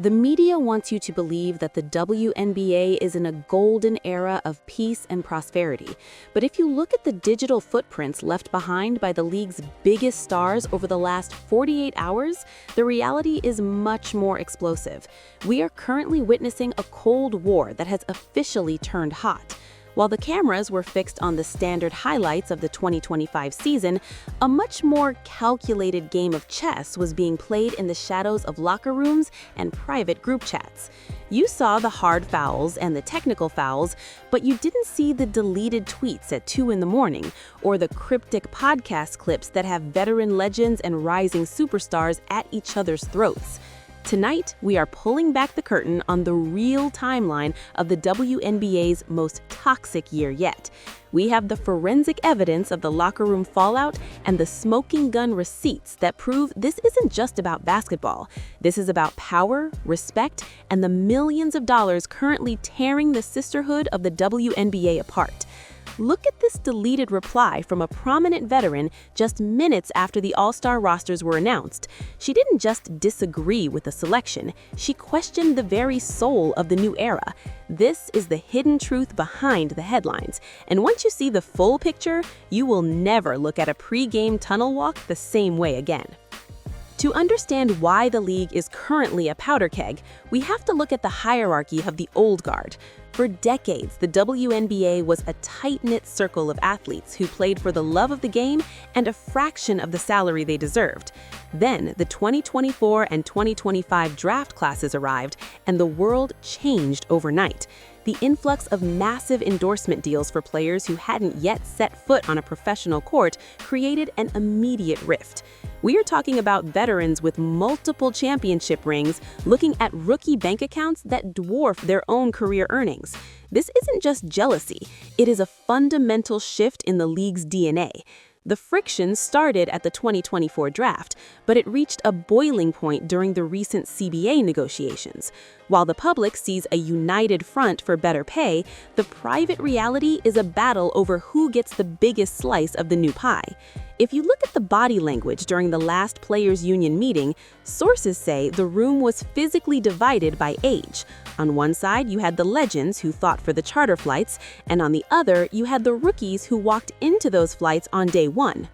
The media wants you to believe that the WNBA is in a golden era of peace and prosperity. But if you look at the digital footprints left behind by the league's biggest stars over the last 48 hours, the reality is much more explosive. We are currently witnessing a Cold War that has officially turned hot. While the cameras were fixed on the standard highlights of the 2025 season, a much more calculated game of chess was being played in the shadows of locker rooms and private group chats. You saw the hard fouls and the technical fouls, but you didn't see the deleted tweets at 2 in the morning or the cryptic podcast clips that have veteran legends and rising superstars at each other's throats. Tonight, we are pulling back the curtain on the real timeline of the WNBA's most toxic year yet. We have the forensic evidence of the locker room fallout and the smoking gun receipts that prove this isn't just about basketball. This is about power, respect, and the millions of dollars currently tearing the sisterhood of the WNBA apart. Look at this deleted reply from a prominent veteran just minutes after the All-Star rosters were announced. She didn't just disagree with the selection, she questioned the very soul of the new era. This is the hidden truth behind the headlines. And once you see the full picture, you will never look at a pre-game tunnel walk the same way again. To understand why the league is currently a powder keg, we have to look at the hierarchy of the old guard. For decades, the WNBA was a tight-knit circle of athletes who played for the love of the game and a fraction of the salary they deserved. Then, the 2024 and 2025 draft classes arrived, and the world changed overnight. The influx of massive endorsement deals for players who hadn't yet set foot on a professional court created an immediate rift. We are talking about veterans with multiple championship rings looking at rookie bank accounts that dwarf their own career earnings. This isn't just jealousy, it is a fundamental shift in the league's DNA. The friction started at the 2024 draft, but it reached a boiling point during the recent CBA negotiations. While the public sees a united front for better pay, the private reality is a battle over who gets the biggest slice of the new pie. If you look at the body language during the last players' union meeting, sources say the room was physically divided by age. On one side, you had the legends who fought for the charter flights, and on the other, you had the rookies who walked into those flights on day one.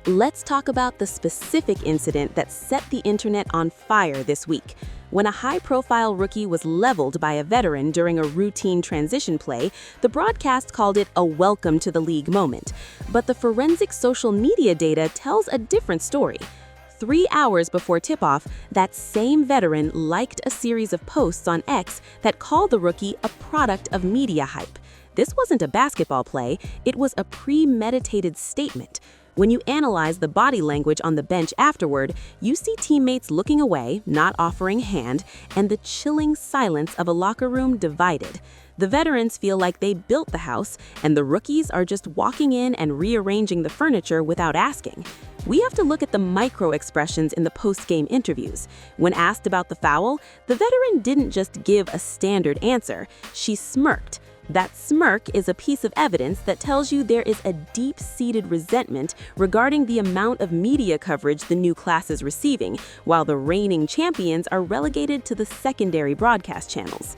Let's talk about the specific incident that set the internet on fire this week. When a high-profile rookie was leveled by a veteran during a routine transition play, the broadcast called it a welcome to the league moment. But the forensic social media data tells a different story. 3 hours before tip-off, that same veteran liked a series of posts on X that called the rookie a product of media hype. This wasn't a basketball play, it was a premeditated statement. When you analyze the body language on the bench afterward, you see teammates looking away, not offering a hand, and the chilling silence of a locker room divided. The veterans feel like they built the house, and the rookies are just walking in and rearranging the furniture without asking. We have to look at the micro-expressions in the post-game interviews. When asked about the foul, the veteran didn't just give a standard answer, she smirked. That smirk is a piece of evidence that tells you there is a deep-seated resentment regarding the amount of media coverage the new class is receiving, while the reigning champions are relegated to the secondary broadcast channels.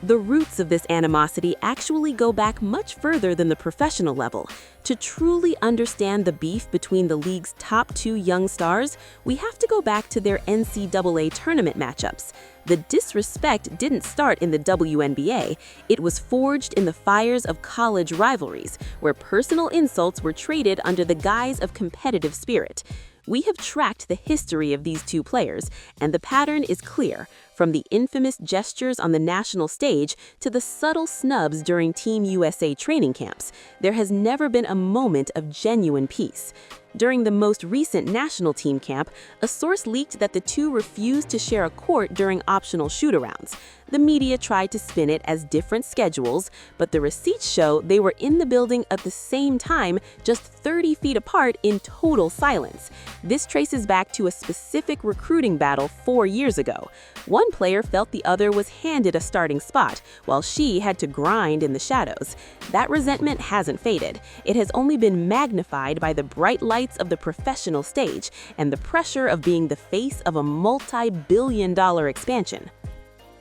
The roots of this animosity actually go back much further than the professional level. To truly understand the beef between the league's top 2 young stars, we have to go back to their NCAA tournament matchups. The disrespect didn't start in the WNBA, it was forged in the fires of college rivalries, where personal insults were traded under the guise of competitive spirit. We have tracked the history of these two players, and the pattern is clear, from the infamous gestures on the national stage to the subtle snubs during Team USA training camps. There has never been a moment of genuine peace. During the most recent national team camp, a source leaked that the two refused to share a court during optional shoot-arounds. The media tried to spin it as different schedules, but the receipts show they were in the building at the same time, just 30 feet apart in total silence. This traces back to a specific recruiting battle 4 years ago. One one player felt the other was handed a starting spot, while she had to grind in the shadows. That resentment hasn't faded. It has only been magnified by the bright lights of the professional stage and the pressure of being the face of a multi-billion-dollar expansion.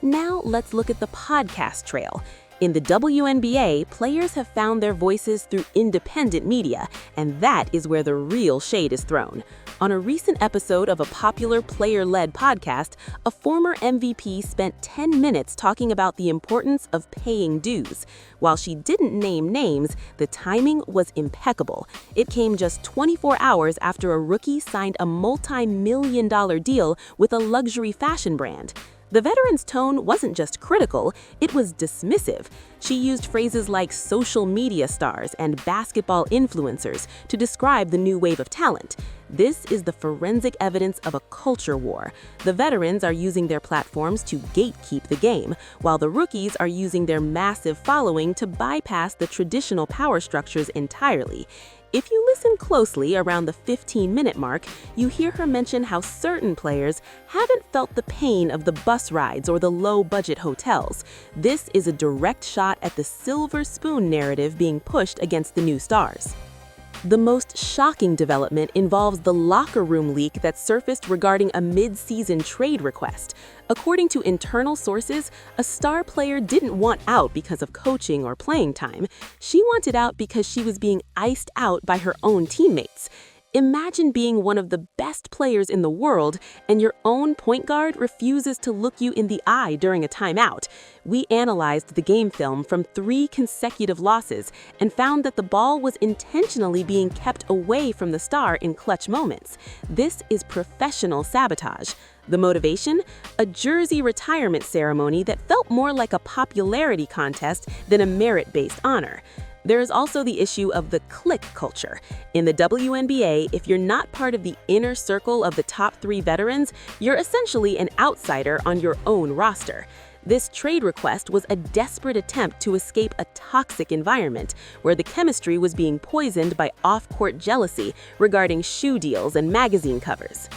Now let's look at the podcast trail. In the WNBA, players have found their voices through independent media, and that is where the real shade is thrown. On a recent episode of a popular player-led podcast, a former MVP spent 10 minutes talking about the importance of paying dues. While she didn't name names, the timing was impeccable. It came just 24 hours after a rookie signed a multi-million-dollar deal with a luxury fashion brand. The veteran's tone wasn't just critical, it was dismissive. She used phrases like social media stars and basketball influencers to describe the new wave of talent. This is the forensic evidence of a culture war. The veterans are using their platforms to gatekeep the game, while the rookies are using their massive following to bypass the traditional power structures entirely. If you listen closely around the 15-minute mark, you hear her mention how certain players haven't felt the pain of the bus rides or the low-budget hotels. This is a direct shot at the silver spoon narrative being pushed against the new stars. The most shocking development involves the locker room leak that surfaced regarding a mid-season trade request. According to internal sources, a star player didn't want out because of coaching or playing time. She wanted out because she was being iced out by her own teammates. Imagine being one of the best players in the world and your own point guard refuses to look you in the eye during a timeout. We analyzed the game film from 3 consecutive losses and found that the ball was intentionally being kept away from the star in clutch moments. This is professional sabotage. The motivation? A jersey retirement ceremony that felt more like a popularity contest than a merit-based honor. There is also the issue of the clique culture. In the WNBA, if you're not part of the inner circle of the top 3 veterans, you're essentially an outsider on your own roster. This trade request was a desperate attempt to escape a toxic environment where the chemistry was being poisoned by off-court jealousy regarding shoe deals and magazine covers.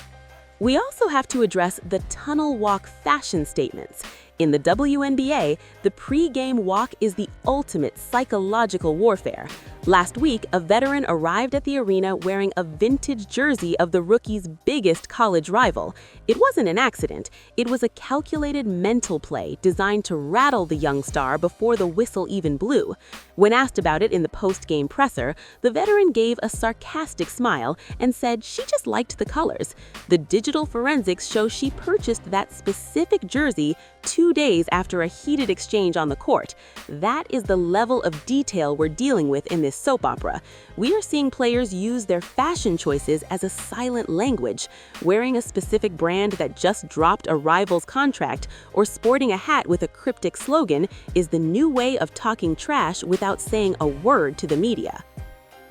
We also have to address the tunnel walk fashion statements. In the WNBA, the pre-game walk is the ultimate psychological warfare. Last week, a veteran arrived at the arena wearing a vintage jersey of the rookie's biggest college rival. It wasn't an accident. It was a calculated mental play designed to rattle the young star before the whistle even blew. When asked about it in the post-game presser, the veteran gave a sarcastic smile and said she just liked the colors. The digital forensics show she purchased that specific jersey 2 days after a heated exchange on the court. That is the level of detail we're dealing with in this soap opera. We are seeing players use their fashion choices as a silent language. Wearing a specific brand that just dropped a rival's contract or sporting a hat with a cryptic slogan is the new way of talking trash without saying a word to the media.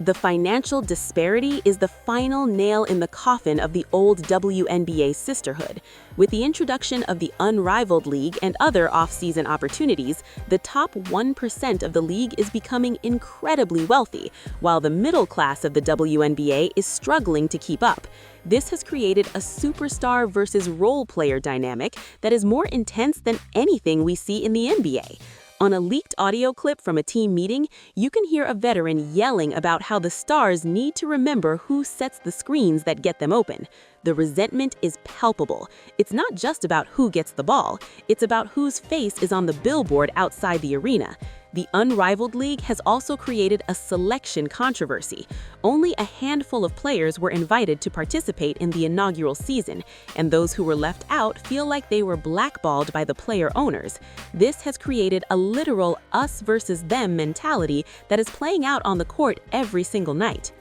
The financial disparity is the final nail in the coffin of the old WNBA sisterhood. With the introduction of the unrivaled league and other off-season opportunities, the top 1% of the league is becoming incredibly wealthy, while the middle class of the WNBA is struggling to keep up. This has created a superstar versus role player dynamic that is more intense than anything we see in the NBA. On a leaked audio clip from a team meeting, you can hear a veteran yelling about how the stars need to remember who sets the screens that get them open. The resentment is palpable. It's not just about who gets the ball, it's about whose face is on the billboard outside the arena. The unrivaled league has also created a selection controversy. Only a handful of players were invited to participate in the inaugural season, and those who were left out feel like they were blackballed by the player owners. This has created a literal us versus them mentality that is playing out on the court every single night.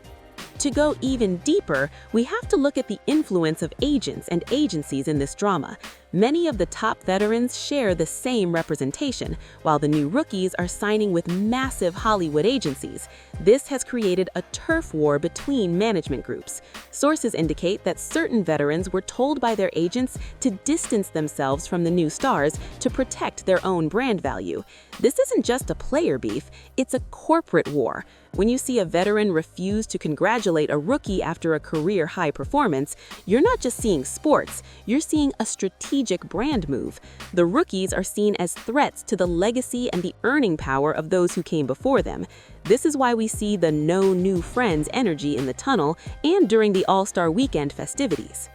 To go even deeper, we have to look at the influence of agents and agencies in this drama. Many of the top veterans share the same representation, while the new rookies are signing with massive Hollywood agencies. This has created a turf war between management groups. Sources indicate that certain veterans were told by their agents to distance themselves from the new stars to protect their own brand value. This isn't just a player beef, it's a corporate war. When you see a veteran refuse to congratulate a rookie after a career high performance, you're not just seeing sports, you're seeing a strategic strategic brand move. The rookies are seen as threats to the legacy and the earning power of those who came before them. This is why we see the no new friends energy in the tunnel and during the All-Star Weekend festivities.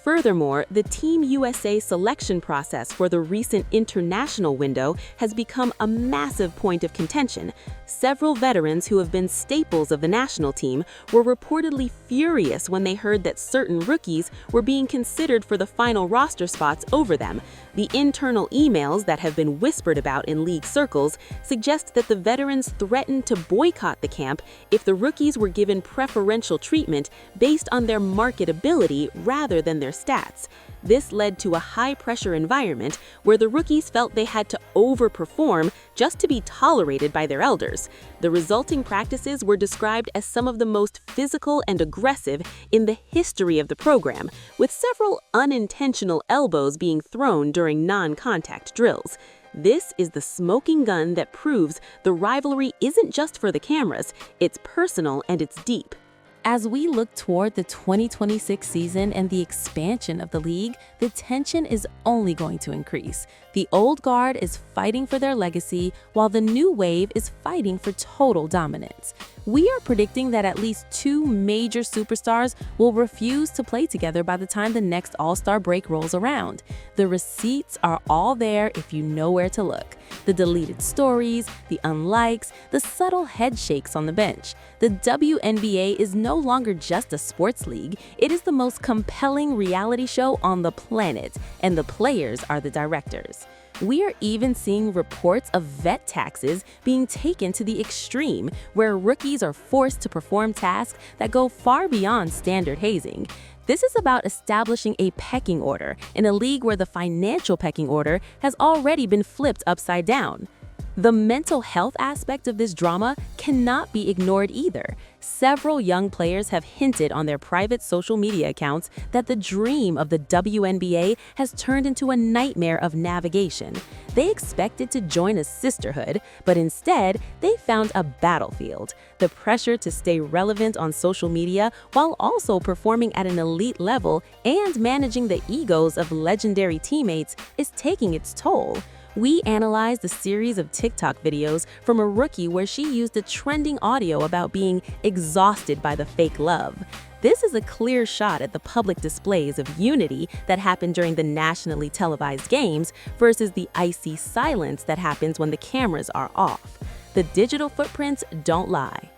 Furthermore, the Team USA selection process for the recent international window has become a massive point of contention. Several veterans who have been staples of the national team were reportedly furious when they heard that certain rookies were being considered for the final roster spots over them. The internal emails that have been whispered about in league circles suggest that the veterans threatened to boycott the camp if the rookies were given preferential treatment based on their marketability rather than their stats. This led to a high-pressure environment where the rookies felt they had to overperform just to be tolerated by their elders. The resulting practices were described as some of the most physical and aggressive in the history of the program, with several unintentional elbows being thrown during non-contact drills. This is the smoking gun that proves the rivalry isn't just for the cameras, it's personal and it's deep. As we look toward the 2026 season and the expansion of the league, the tension is only going to increase. The old guard is fighting for their legacy, while the new wave is fighting for total dominance. We are predicting that at least 2 major superstars will refuse to play together by the time the next All-Star break rolls around. The receipts are all there if you know where to look. The deleted stories, the unlikes, the subtle head shakes on the bench. The WNBA is no longer just a sports league, it is the most compelling reality show on the planet, and the players are the directors. We are even seeing reports of vet taxes being taken to the extreme, where rookies are forced to perform tasks that go far beyond standard hazing. This is about establishing a pecking order in a league where the financial pecking order has already been flipped upside down. The mental health aspect of this drama cannot be ignored either. Several young players have hinted on their private social media accounts that the dream of the WNBA has turned into a nightmare of navigation. They expected to join a sisterhood, but instead, they found a battlefield. The pressure to stay relevant on social media while also performing at an elite level and managing the egos of legendary teammates is taking its toll. We analyzed a series of TikTok videos from a rookie where she used a trending audio about being exhausted by the fake love. This is a clear shot at the public displays of unity that happened during the nationally televised games versus the icy silence that happens when the cameras are off. The digital footprints don't lie.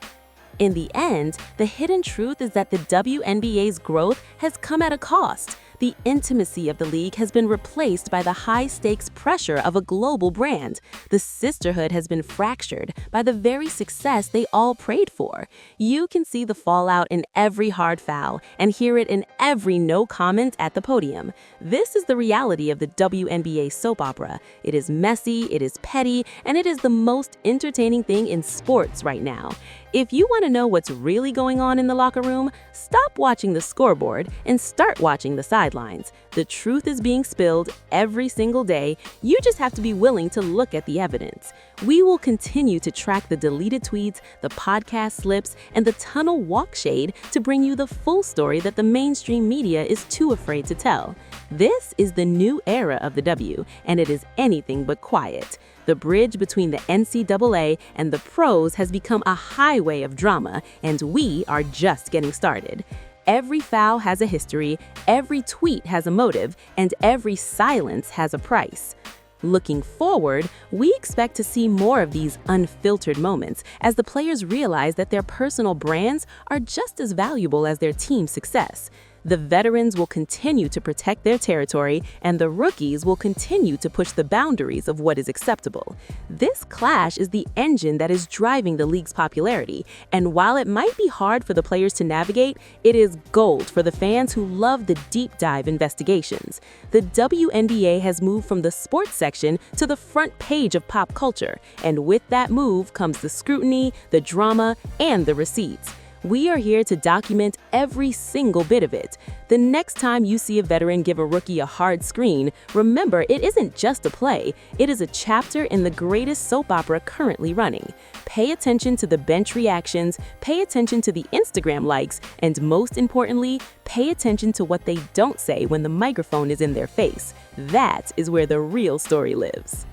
In the end, the hidden truth is that the WNBA's growth has come at a cost. The intimacy of the league has been replaced by the high-stakes pressure of a global brand. The sisterhood has been fractured by the very success they all prayed for. You can see the fallout in every hard foul and hear it in every no comment at the podium. This is the reality of the WNBA soap opera. It is messy, it is petty, and it is the most entertaining thing in sports right now. If you want to know what's really going on in the locker room, stop watching the scoreboard and start watching the sidelines. The truth is being spilled every single day. You just have to be willing to look at the evidence. We will continue to track the deleted tweets, the podcast slips, and the tunnel walk shade to bring you the full story that the mainstream media is too afraid to tell. This is the new era of the W, and it is anything but quiet. The bridge between the NCAA and the pros has become a highway of drama, and we are just getting started. Every foul has a history, every tweet has a motive, and every silence has a price. Looking forward, we expect to see more of these unfiltered moments as the players realize that their personal brands are just as valuable as their team's success. The veterans will continue to protect their territory, and the rookies will continue to push the boundaries of what is acceptable. This clash is the engine that is driving the league's popularity, and while it might be hard for the players to navigate, it is gold for the fans who love the deep dive investigations. The WNBA has moved from the sports section to the front page of pop culture, and with that move comes the scrutiny, the drama, and the receipts. We are here to document every single bit of it. The next time you see a veteran give a rookie a hard screen, remember it isn't just a play, it is a chapter in the greatest soap opera currently running. Pay attention to the bench reactions, pay attention to the Instagram likes, and most importantly, pay attention to what they don't say when the microphone is in their face. That is where the real story lives.